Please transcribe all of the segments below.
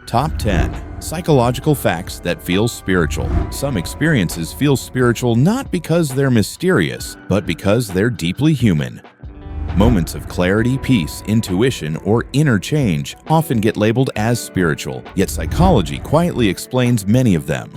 Top 10 Psychological Facts That Feel Spiritual. Some experiences feel spiritual not because they're mysterious, but because they're deeply human. Moments of clarity, peace, intuition, or inner change often get labeled as spiritual, yet psychology quietly explains many of them.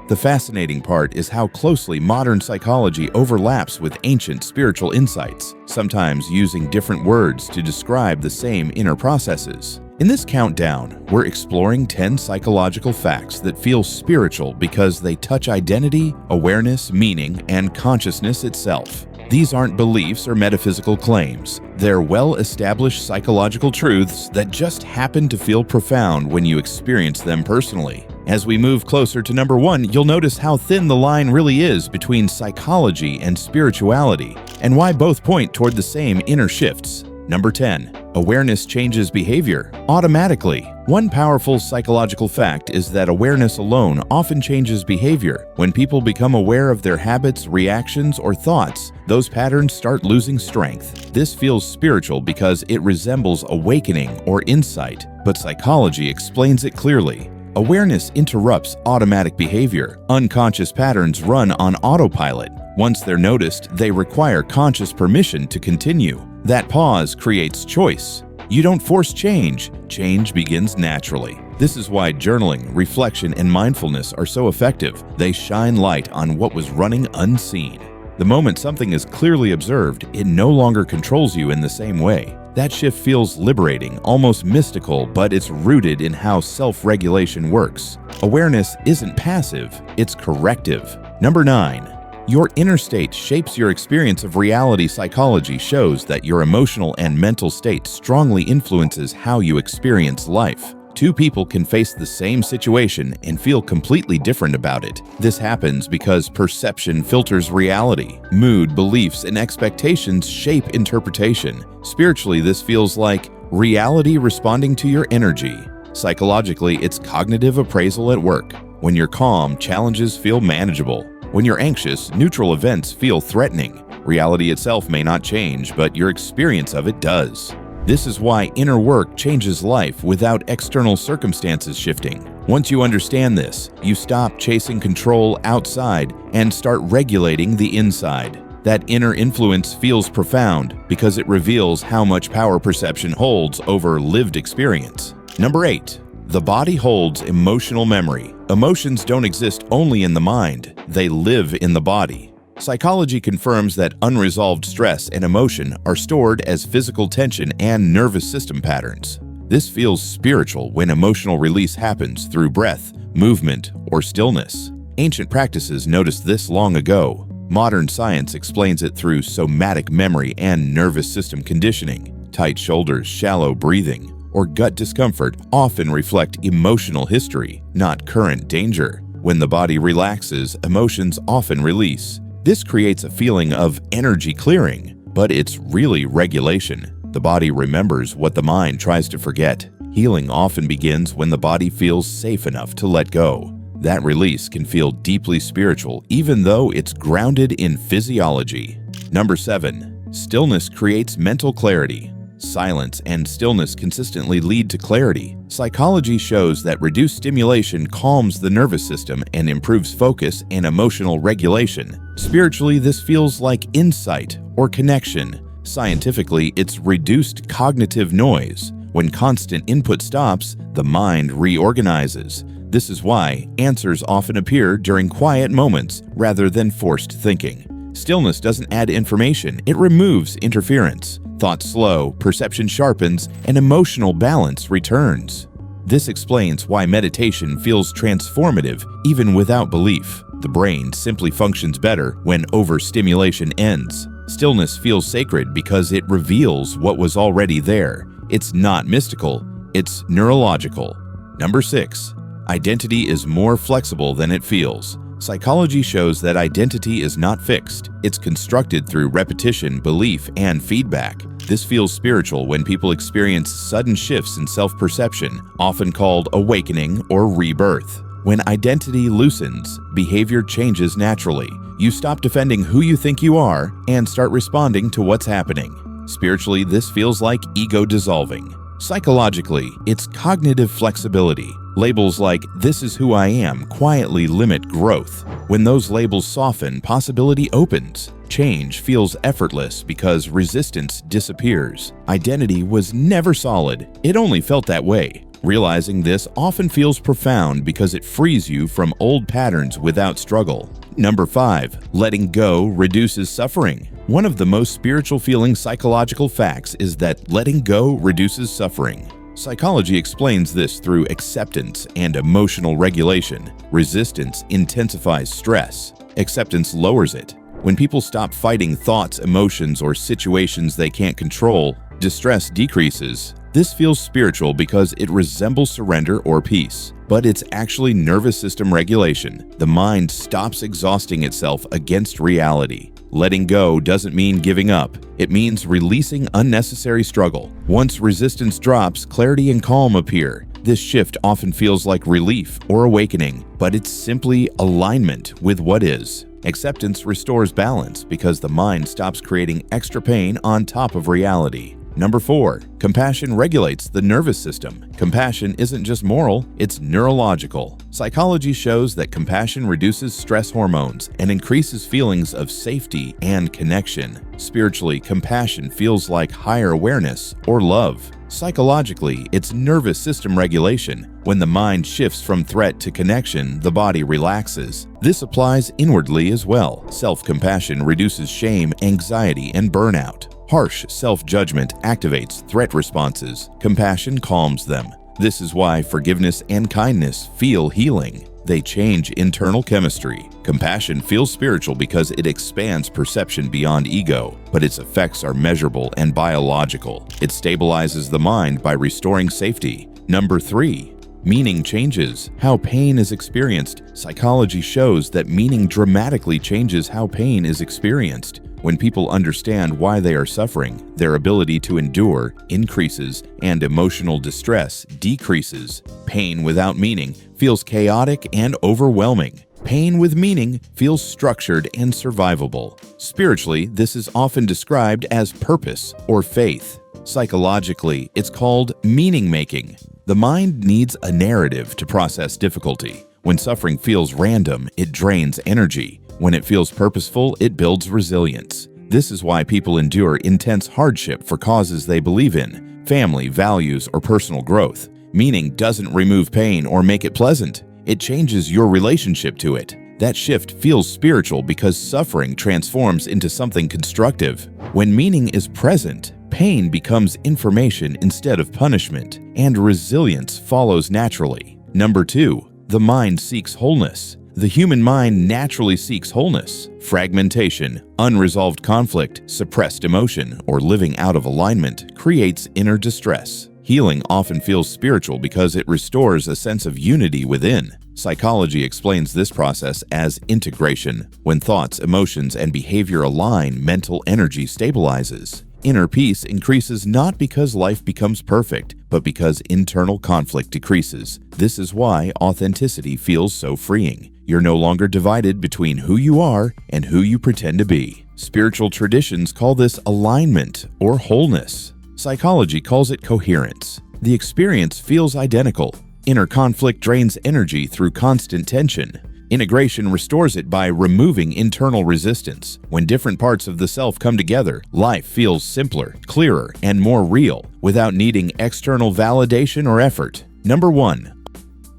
The fascinating part is how closely modern psychology overlaps with ancient spiritual insights, sometimes using different words to describe the same inner processes. In this countdown, we're exploring 10 psychological facts that feel spiritual because they touch identity, awareness, meaning, and consciousness itself. These aren't beliefs or metaphysical claims. They're well-established psychological truths that just happen to feel profound when you experience them personally. As we move closer to number 1, you'll notice how thin the line really is between psychology and spirituality, and why both point toward the same inner shifts. Number 10. Awareness changes behavior automatically. One powerful psychological fact is that awareness alone often changes behavior. When people become aware of their habits, reactions, or thoughts, those patterns start losing strength. This feels spiritual because it resembles awakening or insight, but psychology explains it clearly. Awareness interrupts automatic behavior. Unconscious patterns run on autopilot. Once they're noticed, they require conscious permission to continue. That pause creates choice. You don't force change. Change begins naturally. This is why journaling, reflection, and mindfulness are so effective. They shine light on what was running unseen. The moment something is clearly observed, it no longer controls you in the same way. That shift feels liberating, almost mystical, but it's rooted in how self-regulation works. Awareness isn't passive, it's corrective. Number 9. Your inner state shapes your experience of reality. Psychology shows that your emotional and mental state strongly influences how you experience life. Two people can face the same situation and feel completely different about it. This happens because perception filters reality. Mood, beliefs, and expectations shape interpretation. Spiritually, this feels like reality responding to your energy. Psychologically, it's cognitive appraisal at work. When you're calm, challenges feel manageable. When you're anxious, neutral events feel threatening. Reality itself may not change, but your experience of it does. This is why inner work changes life without external circumstances shifting. Once you understand this, you stop chasing control outside and start regulating the inside. That inner influence feels profound because it reveals how much power perception holds over lived experience. Number 8. The body holds emotional memory. Emotions don't exist only in the mind, they live in the body. Psychology confirms that unresolved stress and emotion are stored as physical tension and nervous system patterns. This feels spiritual when emotional release happens through breath, movement, or stillness. Ancient practices noticed this long ago. Modern science explains it through somatic memory and nervous system conditioning. Tight shoulders, shallow breathing, or gut discomfort often reflect emotional history, not current danger. When the body relaxes, emotions often release. This creates a feeling of energy clearing, but it's really regulation. The body remembers what the mind tries to forget. Healing often begins when the body feels safe enough to let go. That release can feel deeply spiritual, even though it's grounded in physiology. Number 7. Stillness creates mental clarity. Silence and stillness consistently lead to clarity. Psychology shows that reduced stimulation calms the nervous system and improves focus and emotional regulation. Spiritually, this feels like insight or connection. Scientifically, it's reduced cognitive noise. When constant input stops, the mind reorganizes. This is why answers often appear during quiet moments rather than forced thinking. Stillness doesn't add information, it removes interference. Thoughts slow, perception sharpens, and emotional balance returns. This explains why meditation feels transformative even without belief. The brain simply functions better when overstimulation ends. Stillness feels sacred because it reveals what was already there. It's not mystical, it's neurological. Number 6. Identity is more flexible than it feels. Psychology shows that identity is not fixed. It's constructed through repetition, belief, and feedback. This feels spiritual when people experience sudden shifts in self-perception, often called awakening or rebirth. When identity loosens, behavior changes naturally. You stop defending who you think you are and start responding to what's happening. Spiritually, this feels like ego dissolving. Psychologically, it's cognitive flexibility. Labels like "this is who I am" quietly limit growth. When those labels soften, possibility opens. Change feels effortless because resistance disappears. Identity was never solid, it only felt that way. Realizing this often feels profound because it frees you from old patterns without struggle. Number 5. Letting go reduces suffering. One of the most spiritual feeling psychological facts is that letting go reduces suffering. Psychology explains this through acceptance and emotional regulation. Resistance intensifies stress. Acceptance lowers it. When people stop fighting thoughts, emotions, or situations they can't control, distress decreases. This feels spiritual because it resembles surrender or peace, but it's actually nervous system regulation. The mind stops exhausting itself against reality. Letting go doesn't mean giving up. It means releasing unnecessary struggle. Once resistance drops, clarity and calm appear. This shift often feels like relief or awakening, but it's simply alignment with what is. Acceptance restores balance because the mind stops creating extra pain on top of reality. Number 4. Compassion regulates the nervous system. Compassion isn't just moral, it's neurological. Psychology shows that compassion reduces stress hormones and increases feelings of safety and connection. Spiritually, compassion feels like higher awareness or love. Psychologically, it's nervous system regulation. When the mind shifts from threat to connection, the body relaxes. This applies inwardly as well. Self-compassion reduces shame, anxiety, and burnout. Harsh self-judgment activates threat responses. Compassion calms them. This is why forgiveness and kindness feel healing. They change internal chemistry. Compassion feels spiritual because it expands perception beyond ego, but its effects are measurable and biological. It stabilizes the mind by restoring safety. Number 3. Meaning changes how pain is experienced. Psychology shows that meaning dramatically changes how pain is experienced. When people understand why they are suffering, their ability to endure increases and emotional distress decreases. Pain without meaning feels chaotic and overwhelming. Pain with meaning feels structured and survivable. Spiritually, this is often described as purpose or faith. Psychologically, it's called meaning making. The mind needs a narrative to process difficulty. When suffering feels random, it drains energy. When it feels purposeful, it builds resilience. This is why people endure intense hardship for causes they believe in, family, values, or personal growth. Meaning doesn't remove pain or make it pleasant. It changes your relationship to it. That shift feels spiritual because suffering transforms into something constructive. When meaning is present, pain becomes information instead of punishment, and resilience follows naturally. Number 2. The mind seeks wholeness. The human mind naturally seeks wholeness. Fragmentation, unresolved conflict, suppressed emotion, or living out of alignment creates inner distress. Healing often feels spiritual because it restores a sense of unity within. Psychology explains this process as integration. When thoughts, emotions, and behavior align, mental energy stabilizes. Inner peace increases not because life becomes perfect, but because internal conflict decreases. This is why authenticity feels so freeing. You're no longer divided between who you are and who you pretend to be. Spiritual traditions call this alignment or wholeness. Psychology calls it coherence. The experience feels identical. Inner conflict drains energy through constant tension. Integration restores it by removing internal resistance. When different parts of the self come together, life feels simpler, clearer, and more real without needing external validation or effort. Number 1.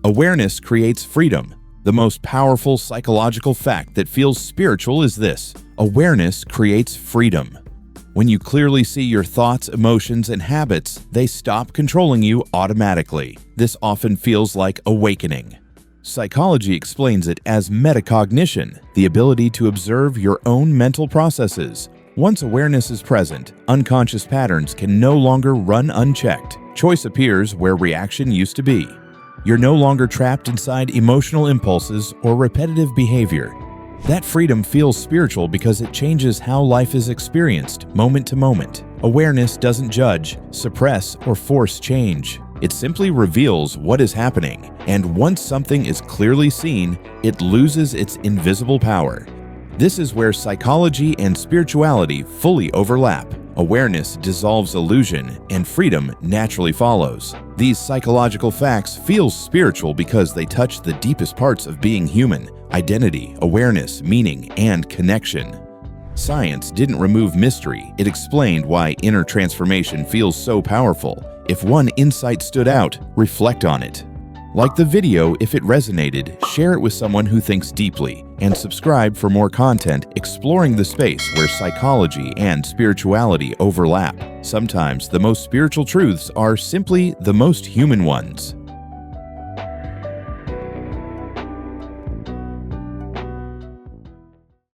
Awareness creates freedom. The most powerful psychological fact that feels spiritual is this: awareness creates freedom. When you clearly see your thoughts, emotions, and habits, they stop controlling you automatically. This often feels like awakening. Psychology explains it as metacognition, the ability to observe your own mental processes. Once awareness is present, unconscious patterns can no longer run unchecked. Choice appears where reaction used to be. You're no longer trapped inside emotional impulses or repetitive behavior. That freedom feels spiritual because it changes how life is experienced, moment to moment. Awareness doesn't judge, suppress, or force change. It simply reveals what is happening, and once something is clearly seen, it loses its invisible power. This is where psychology and spirituality fully overlap. Awareness dissolves illusion, and freedom naturally follows. These psychological facts feel spiritual because they touch the deepest parts of being human: identity, awareness, meaning, and connection. Science didn't remove mystery, it explained why inner transformation feels so powerful. If one insight stood out, reflect on it. Like the video if it resonated, share it with someone who thinks deeply, and subscribe for more content exploring the space where psychology and spirituality overlap. Sometimes the most spiritual truths are simply the most human ones.